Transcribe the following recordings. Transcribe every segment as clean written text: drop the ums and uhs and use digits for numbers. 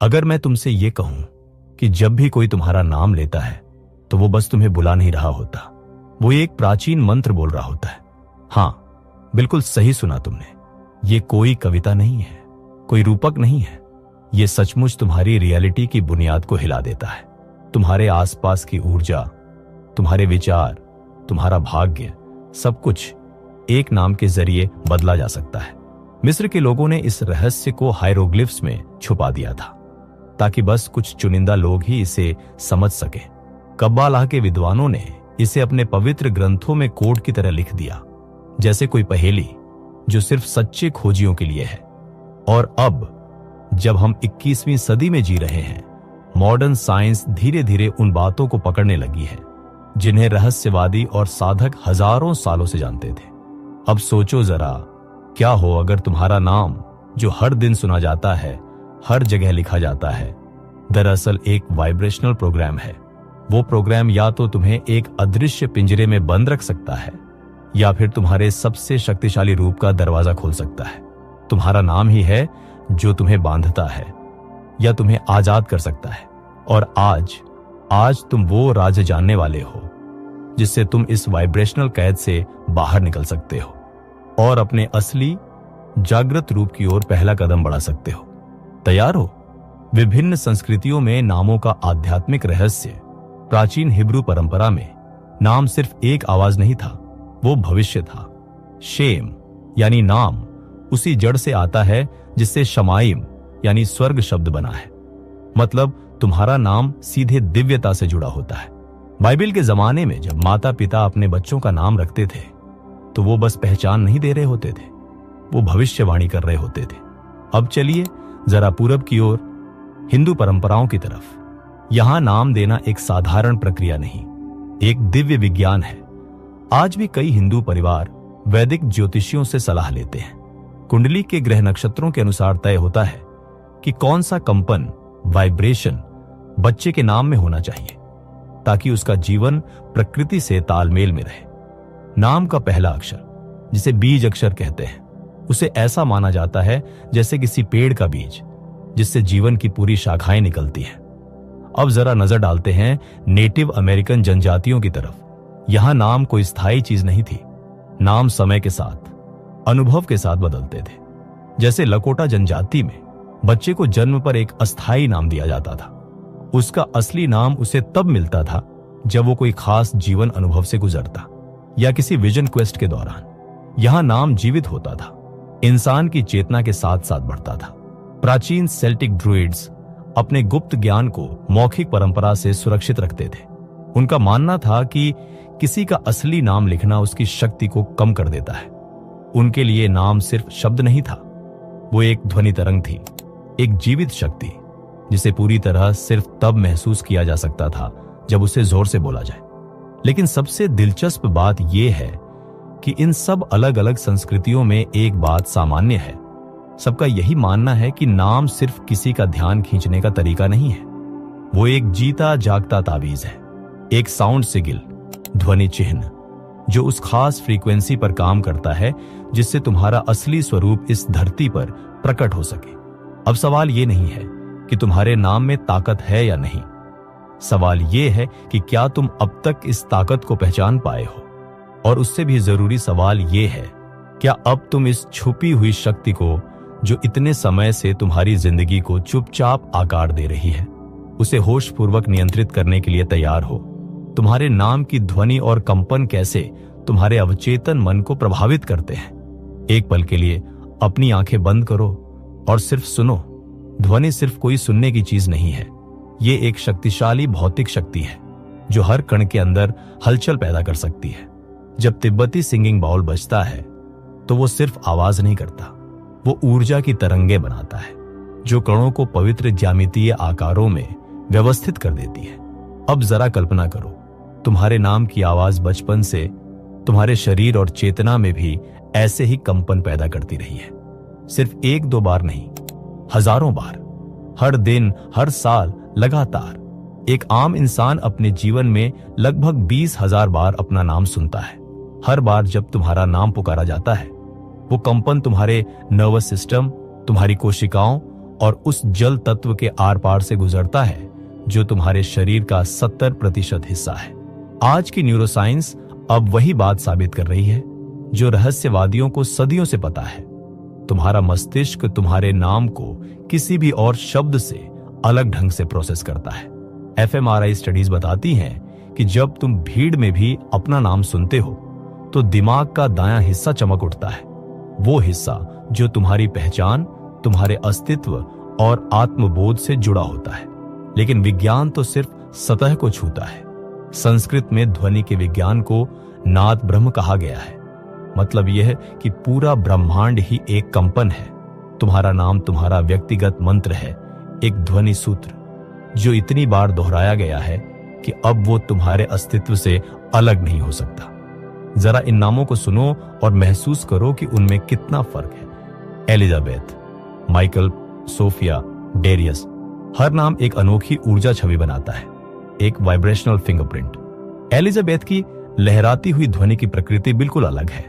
अगर मैं तुमसे ये कहूं कि जब भी कोई तुम्हारा नाम लेता है तो वो बस तुम्हें बुला नहीं रहा होता, वो एक प्राचीन मंत्र बोल रहा होता है। हाँ, बिल्कुल सही सुना तुमने। ये कोई कविता नहीं है, कोई रूपक नहीं है। ये सचमुच तुम्हारी रियलिटी की बुनियाद को हिला देता है। तुम्हारे आसपास की ऊर्जा, तुम्हारे विचार, तुम्हारा भाग्य, सब कुछ एक नाम के जरिए बदला जा सकता है। मिस्र के लोगों ने इस रहस्य को हायरोग्लिफ्स में छुपा दिया था ताकि बस कुछ चुनिंदा लोग ही इसे समझ सके। कब्बालाह के विद्वानों ने इसे अपने पवित्र ग्रंथों में कोड की तरह लिख दिया, जैसे कोई पहेली जो सिर्फ सच्चे खोजियों के लिए है। और अब जब हम 21वीं सदी में जी रहे हैं, मॉडर्न साइंस धीरे धीरे उन बातों को पकड़ने लगी है जिन्हें रहस्यवादी और साधक हजारों सालों से जानते थे। अब सोचो जरा, क्या हो अगर तुम्हारा नाम जो हर दिन सुना जाता है, हर जगह लिखा जाता है, दरअसल एक वाइब्रेशनल प्रोग्राम है। वो प्रोग्राम या तो तुम्हें एक अदृश्य पिंजरे में बंद रख सकता है या फिर तुम्हारे सबसे शक्तिशाली रूप का दरवाजा खोल सकता है। तुम्हारा नाम ही है जो तुम्हें बांधता है या तुम्हें आजाद कर सकता है। और आज तुम वो राज जानने वाले हो जिससे तुम इस वाइब्रेशनल कैद से बाहर निकल सकते हो और अपने असली जागृत रूप की ओर पहला कदम बढ़ा सकते हो। तैयार हो? विभिन्न संस्कृतियों में नामों का आध्यात्मिक रहस्य। प्राचीन हिब्रू परंपरा में नाम सिर्फ एक आवाज नहीं था, वो भविष्य था। शेम यानी नाम उसी जड़ से आता है जिससे शमाइम यानी स्वर्ग शब्द बना है। मतलब तुम्हारा नाम सीधे दिव्यता से जुड़ा होता है। बाइबल के जमाने में जब माता पिता अपने बच्चों का नाम रखते थे तो वो बस पहचान नहीं दे रहे होते थे, वो भविष्यवाणी कर रहे होते थे। अब चलिए जरा पूरब की ओर, हिंदू परंपराओं की तरफ। यहां नाम देना एक साधारण प्रक्रिया नहीं, एक दिव्य विज्ञान है। आज भी कई हिंदू परिवार वैदिक ज्योतिषियों से सलाह लेते हैं। कुंडली के ग्रह नक्षत्रों के अनुसार तय होता है कि कौन सा कंपन, वाइब्रेशन बच्चे के नाम में होना चाहिए ताकि उसका जीवन प्रकृति से तालमेल में रहे। नाम का पहला अक्षर, जिसे बीज अक्षर कहते हैं, उसे ऐसा माना जाता है जैसे किसी पेड़ का बीज जिससे जीवन की पूरी शाखाएं निकलती हैं। अब जरा नजर डालते हैं नेटिव अमेरिकन जनजातियों की तरफ। यहां नाम कोई स्थायी चीज नहीं थी। नाम समय के साथ, अनुभव के साथ बदलते थे। जैसे लकोटा जनजाति में बच्चे को जन्म पर एक अस्थायी नाम दिया जाता था। उसका असली नाम उसे तब मिलता था जब वो कोई खास जीवन अनुभव से गुजरता या किसी विजन क्वेस्ट के दौरान। यहां नाम जीवित होता था, इंसान की चेतना के साथ साथ बढ़ता था। प्राचीन सेल्टिक ड्रूइड्स अपने गुप्त ज्ञान को मौखिक परंपरा से सुरक्षित रखते थे। उनका मानना था कि किसी का असली नाम लिखना उसकी शक्ति को कम कर देता है। उनके लिए नाम सिर्फ शब्द नहीं था, वो एक ध्वनि तरंग थी, एक जीवित शक्ति जिसे पूरी तरह सिर्फ तब महसूस किया जा सकता था जब उसे जोर से बोला जाए। लेकिन सबसे दिलचस्प बात यह है कि इन सब अलग अलग संस्कृतियों में एक बात सामान्य है। सबका यही मानना है कि नाम सिर्फ किसी का ध्यान खींचने का तरीका नहीं है, वो एक जीता जागता ताबीज है, एक साउंड सिग्नल, ध्वनि चिन्ह जो उस खास फ्रीक्वेंसी पर काम करता है जिससे तुम्हारा असली स्वरूप इस धरती पर प्रकट हो सके। अब सवाल ये नहीं है कि तुम्हारे नाम में ताकत है या नहीं, सवाल ये है कि क्या तुम अब तक इस ताकत को पहचान पाए हो। और उससे भी जरूरी सवाल ये है, क्या अब तुम इस छुपी हुई शक्ति को जो इतने समय से तुम्हारी जिंदगी को चुपचाप आकार दे रही है, उसे होशपूर्वक नियंत्रित करने के लिए तैयार हो। तुम्हारे नाम की ध्वनि और कंपन कैसे तुम्हारे अवचेतन मन को प्रभावित करते हैं। एक पल के लिए अपनी आंखें बंद करो और सिर्फ सुनो। ध्वनि सिर्फ कोई सुनने की चीज नहीं है, ये एक शक्तिशाली भौतिक शक्ति है जो हर कण के अंदर हलचल पैदा कर सकती है। जब तिब्बती सिंगिंग बाउल बजता है तो वो सिर्फ आवाज नहीं करता, वो ऊर्जा की तरंगे बनाता है जो कणों को पवित्र ज्यामितीय आकारों में व्यवस्थित कर देती है। अब जरा कल्पना करो, तुम्हारे नाम की आवाज बचपन से तुम्हारे शरीर और चेतना में भी ऐसे ही कंपन पैदा करती रही है। सिर्फ एक दो बार नहीं, हजारों बार, हर दिन, हर साल, लगातार। एक आम इंसान अपने जीवन में लगभग 20,000 बार अपना नाम सुनता है। हर बार जब तुम्हारा नाम पुकारा जाता है, वो कंपन तुम्हारे नर्वस सिस्टम, तुम्हारी कोशिकाओं और उस जल तत्व के आर पार से गुजरता है जो तुम्हारे शरीर का 70% हिस्सा है। आज की न्यूरोसाइंस अब वही बात साबित कर रही है जो रहस्यवादियों को सदियों से पता है। तुम्हारा मस्तिष्क तुम्हारे नाम को किसी भी और शब्द से अलग ढंग से प्रोसेस करता है। एफएमआरआई स्टडीज बताती हैं कि जब तुम भीड़ में भी अपना नाम सुनते हो तो दिमाग का दायां हिस्सा चमक उठता है, वो हिस्सा जो तुम्हारी पहचान, तुम्हारे अस्तित्व और आत्मबोध से जुड़ा होता है। लेकिन विज्ञान तो सिर्फ सतह को छूता है। संस्कृत में ध्वनि के विज्ञान को नाद ब्रह्म कहा गया है। मतलब यह कि पूरा ब्रह्मांड ही एक कंपन है। तुम्हारा नाम तुम्हारा व्यक्तिगत मंत्र है, एक ध्वनि सूत्र जो इतनी बार दोहराया गया है कि अब वो तुम्हारे अस्तित्व से अलग नहीं हो सकता। जरा इन नामों को सुनो और महसूस करो कि उनमें कितना फर्क है। एलिजाबेथ, माइकल, सोफिया, डेरियस, हर नाम एक अनोखी ऊर्जा छवि बनाता है, एक वाइब्रेशनल फिंगरप्रिंट। एलिजाबेथ की लहराती हुई ध्वनि की प्रकृति बिल्कुल अलग है,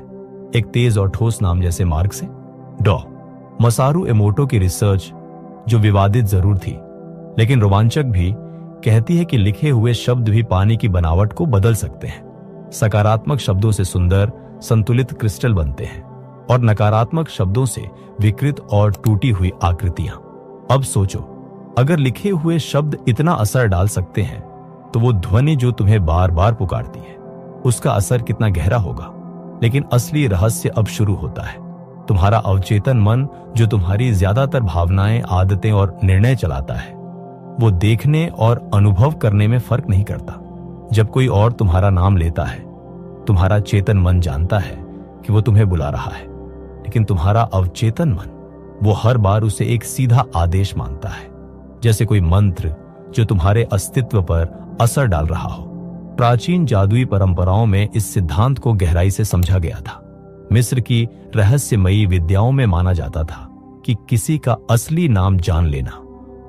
एक तेज और ठोस नाम जैसे मार्ग से। डॉ मसारू एमोटो की रिसर्च, जो विवादित जरूर थी लेकिन रोमांचक भी, कहती है कि लिखे हुए शब्द भी पानी की बनावट को बदल सकते हैं। सकारात्मक शब्दों से सुंदर, संतुलित क्रिस्टल बनते हैं और नकारात्मक शब्दों से विकृत और टूटी हुई आकृतियां। अब सोचो, अगर लिखे हुए शब्द इतना असर डाल सकते हैं तो वो ध्वनि जो तुम्हें बार बार पुकारती है, उसका असर कितना गहरा होगा। लेकिन असली रहस्य अब शुरू होता है। तुम्हारा अवचेतन मन, जो तुम्हारी ज्यादातर भावनाएं, आदतें और निर्णय चलाता है, वो देखने और अनुभव करने में फर्क नहीं करता। जब कोई और तुम्हारा नाम लेता है, तुम्हारा चेतन मन जानता है कि वो तुम्हें बुला रहा है, लेकिन तुम्हारा अवचेतन मन वो हर बार उसे एक सीधा आदेश मानता है, जैसे कोई मंत्र जो तुम्हारे अस्तित्व पर असर डाल रहा हो। प्राचीन जादुई परंपराओं में इस सिद्धांत को गहराई से समझा गया था। मिस्र की रहस्यमयी विद्याओं में माना जाता था कि किसी का असली नाम जान लेना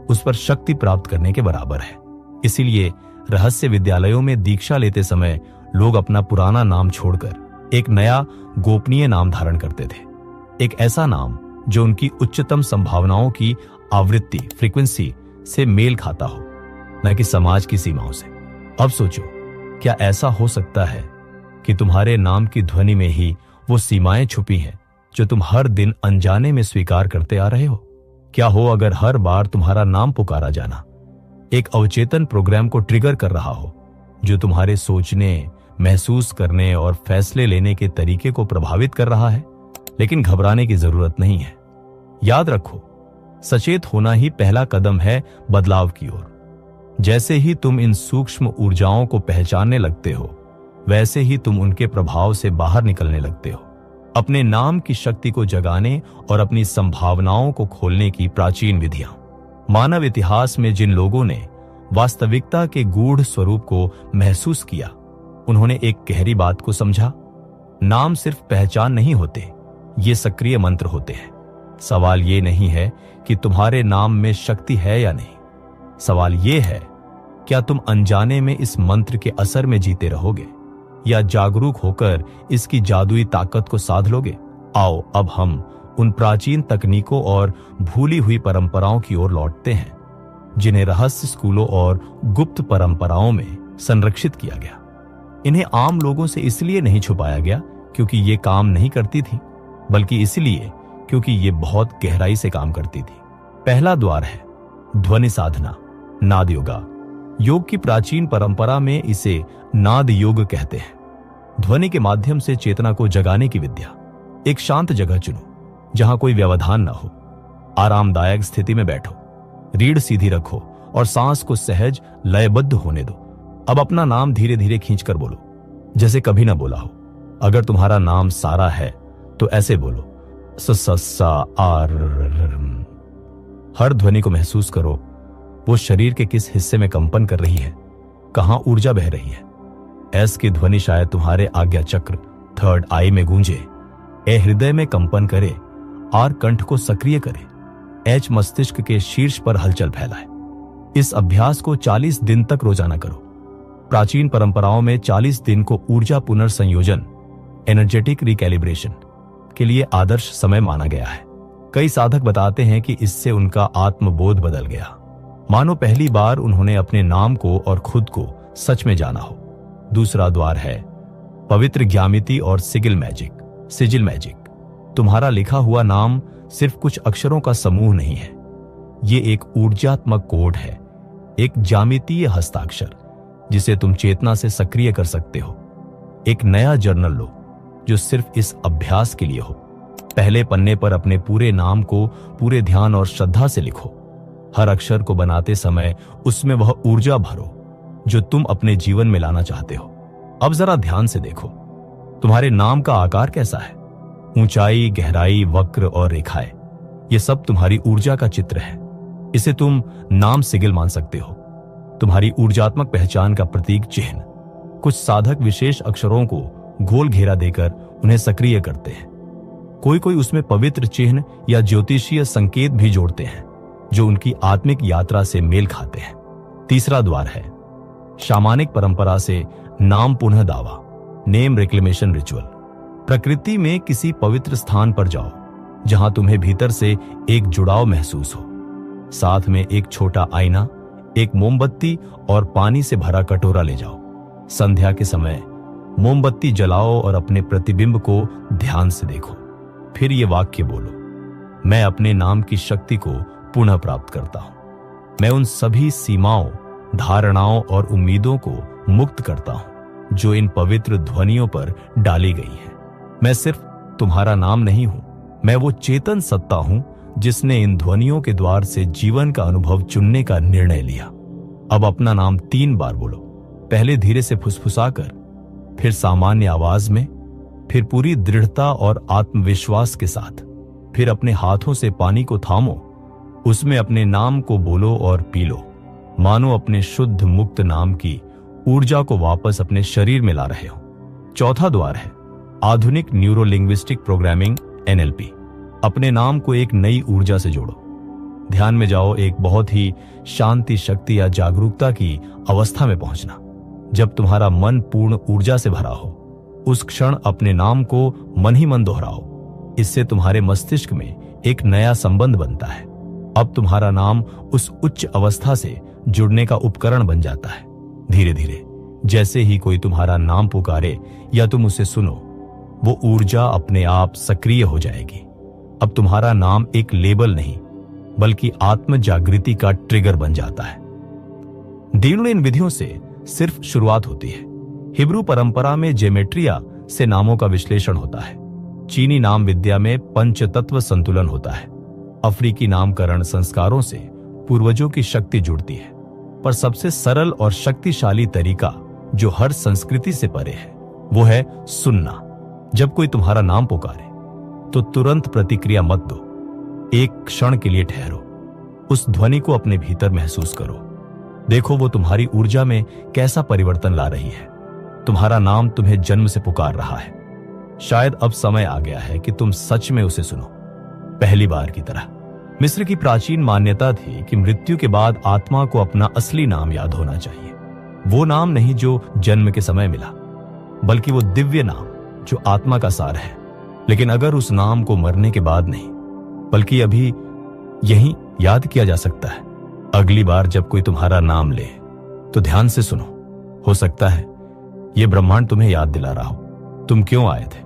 उस पर शक्ति प्राप्त करने के बराबर है। इसीलिए रहस्य विद्यालयों में दीक्षा लेते समय लोग अपना पुराना नाम छोड़कर एक नया गोपनीय नाम धारण करते थे, एक ऐसा नाम जो उनकी उच्चतम संभावनाओं की आवृत्ति, फ्रीक्वेंसी से मेल खाता हो, न कि समाज की सीमाओं से। अब सोचो, क्या ऐसा हो सकता है कि तुम्हारे नाम की ध्वनि में ही वो सीमाएं छुपी हैं जो तुम हर दिन अनजाने में स्वीकार करते आ रहे हो? क्या हो अगर हर बार तुम्हारा नाम पुकारा जाना एक अवचेतन प्रोग्राम को ट्रिगर कर रहा हो, जो तुम्हारे सोचने, महसूस करने और फैसले लेने के तरीके को प्रभावित कर रहा है? लेकिन घबराने की जरूरत नहीं है। याद रखो, सचेत होना ही पहला कदम है बदलाव की ओर। जैसे ही तुम इन सूक्ष्म ऊर्जाओं को पहचानने लगते हो, वैसे ही तुम उनके प्रभाव से बाहर निकलने लगते हो। अपने नाम की शक्ति को जगाने और अपनी संभावनाओं को खोलने की प्राचीन विधियां। मानव इतिहास में जिन लोगों ने वास्तविकता के गूढ़ स्वरूप को महसूस किया, उन्होंने एक गहरी बात को समझा। नाम सिर्फ पहचान नहीं होते, ये सक्रिय मंत्र होते हैं। सवाल ये नहीं है कि तुम्हारे नाम में शक्ति है या नहीं, सवाल ये है, क्या तुम अनजाने में इस मंत्र के असर में जीते रहोगे या जागरूक होकर इसकी जादुई ताकत को साध लोगे? आओ अब हम उन प्राचीन तकनीकों और भूली हुई परंपराओं की ओर लौटते हैं जिन्हें रहस्य स्कूलों और गुप्त परंपराओं में संरक्षित किया गया। इन्हें आम लोगों से इसलिए नहीं छुपाया गया क्योंकि ये काम नहीं करती थी, बल्कि इसलिए क्योंकि ये बहुत गहराई से काम करती थी। पहला द्वार है ध्वनि साधना, नाद योगा। योग की प्राचीन परंपरा में इसे नाद योग कहते हैं। ध्वनि के माध्यम से चेतना को जगाने की विद्या। एक शांत जगह चुनो जहां कोई व्यवधान न हो। आरामदायक स्थिति में बैठो, रीढ़ सीधी रखो और सांस को सहज लयबद्ध होने दो। अब अपना नाम धीरे धीरे खींचकर बोलो, जैसे कभी ना बोला हो। अगर तुम्हारा नाम सारा है तो ऐसे बोलो, सा आर। हर ध्वनि को महसूस करो, वो शरीर के किस हिस्से में कंपन कर रही है, कहां ऊर्जा बह रही है। एस की ध्वनि शायद तुम्हारे आज्ञा चक्र, थर्ड आई में गूंजे, ए हृदय में कंपन करे, आर कंठ को सक्रिय करे, एच मस्तिष्क के शीर्ष पर हलचल फैलाए। इस अभ्यास को 40 दिन तक रोजाना करो। प्राचीन परंपराओं में 40 दिन को ऊर्जा पुनर्संयोजन, एनर्जेटिक रिकैलिब्रेशन के लिए आदर्श समय माना गया है। कई साधक बताते हैं कि इससे उनका आत्मबोध बदल गया, मानो पहली बार उन्होंने अपने नाम को और खुद को सच में जाना हो। दूसरा द्वार है पवित्र ज्यामिति और सिजिल मैजिक। तुम्हारा लिखा हुआ नाम सिर्फ कुछ अक्षरों का समूह नहीं है, ये एक ऊर्जात्मक कोड है, एक ज्यामितीय हस्ताक्षर जिसे तुम चेतना से सक्रिय कर सकते हो। एक नया जर्नल लो जो सिर्फ इस अभ्यास के लिए हो। पहले पन्ने पर अपने पूरे नाम को पूरे ध्यान और श्रद्धा से लिखो। हर अक्षर को बनाते समय उसमें वह ऊर्जा भरो जो तुम अपने जीवन में लाना चाहते हो। अब जरा ध्यान से देखो, तुम्हारे नाम का आकार कैसा है? ऊंचाई, गहराई, वक्र और रेखाएं, ये सब तुम्हारी ऊर्जा का चित्र है। इसे तुम नाम सिगिल मान सकते हो, तुम्हारी ऊर्जात्मक पहचान का प्रतीक चिन्ह। कुछ साधक विशेष अक्षरों को गोल घेरा देकर उन्हें सक्रिय करते हैं। कोई उसमें पवित्र चिन्ह या ज्योतिषीय संकेत भी जोड़ते हैं जो उनकी आत्मिक यात्रा से मेल खाते हैं। तीसरा द्वार है शामानिक परंपरा से नाम पुनः दावा, नेम रिक्लेमेशन रिचुअल। प्रकृति में किसी पवित्र स्थान पर जाओ जहां तुम्हें भीतर से एक जुड़ाव महसूस हो। साथ में एक छोटा आईना, एक मोमबत्ती और पानी से भरा कटोरा ले जाओ। संध्या के समय मोमबत्ती जलाओ और अपने प्रतिबिंब को ध्यान से देखो। फिर ये वाक्य बोलो, मैं अपने नाम की शक्ति को पुनः प्राप्त करता हूं। मैं उन सभी सीमाओं, धारणाओं और उम्मीदों को मुक्त करता हूं जो इन पवित्र ध्वनियों पर डाली गई है। मैं सिर्फ तुम्हारा नाम नहीं हूं, मैं वो चेतन सत्ता हूं जिसने इन ध्वनियों के द्वार से जीवन का अनुभव चुनने का निर्णय लिया। अब अपना नाम 3 बार बोलो, पहले धीरे से फुसफुसाकर, फिर सामान्य आवाज में, फिर पूरी दृढ़ता और आत्मविश्वास के साथ। फिर अपने हाथों से पानी को थामो, उसमें अपने नाम को बोलो और पी लो, मानो अपने शुद्ध मुक्त नाम की ऊर्जा को वापस अपने शरीर में ला रहे हो। चौथा द्वार है आधुनिक न्यूरो लिंग्विस्टिक प्रोग्रामिंग NLP। अपने नाम को एक नई ऊर्जा से जोड़ो। ध्यान में जाओ, एक बहुत ही शांति, शक्ति या जागरूकता की अवस्था में पहुंचना। जब तुम्हारा मन पूर्ण ऊर्जा से भरा हो, उस क्षण अपने नाम को मन ही मन दोहराओ। इससे तुम्हारे मस्तिष्क में एक नया संबंध बनता है। अब तुम्हारा नाम उस उच्च अवस्था से जुड़ने का उपकरण बन जाता है। धीरे धीरे जैसे ही कोई तुम्हारा नाम पुकारे या तुम उसे सुनो, वो ऊर्जा अपने आप सक्रिय हो जाएगी। अब तुम्हारा नाम एक लेबल नहीं बल्कि आत्म जागृति का ट्रिगर बन जाता है। दीनों इन विधियों से सिर्फ शुरुआत होती है। हिब्रू परंपरा में जेमेट्रिया से नामों का विश्लेषण होता है। चीनी नाम विद्या में पंचतत्व संतुलन होता है। अफ्रीकी नामकरण संस्कारों से पूर्वजों की शक्ति जुड़ती है। पर सबसे सरल और शक्तिशाली तरीका जो हर संस्कृति से परे है, वो है सुनना। जब कोई तुम्हारा नाम पुकारे तो तुरंत प्रतिक्रिया मत दो। एक क्षण के लिए ठहरो, उस ध्वनि को अपने भीतर महसूस करो। देखो वो तुम्हारी ऊर्जा में कैसा परिवर्तन ला रही है। तुम्हारा नाम तुम्हें जन्म से पुकार रहा है। शायद अब समय आ गया है कि तुम सच में उसे सुनो, पहली बार की तरह। मिस्र की प्राचीन मान्यता थी कि मृत्यु के बाद आत्मा को अपना असली नाम याद होना चाहिए। वो नाम नहीं जो जन्म के समय मिला, बल्कि वो दिव्य नाम जो आत्मा का सार है। लेकिन अगर उस नाम को मरने के बाद नहीं, बल्कि अभी यहीं याद किया जा सकता है, अगली बार जब कोई तुम्हारा नाम ले तो ध्यान से सुनो। हो सकता है ये ब्रह्मांड तुम्हें याद दिला रहा हो तुम क्यों आए थे।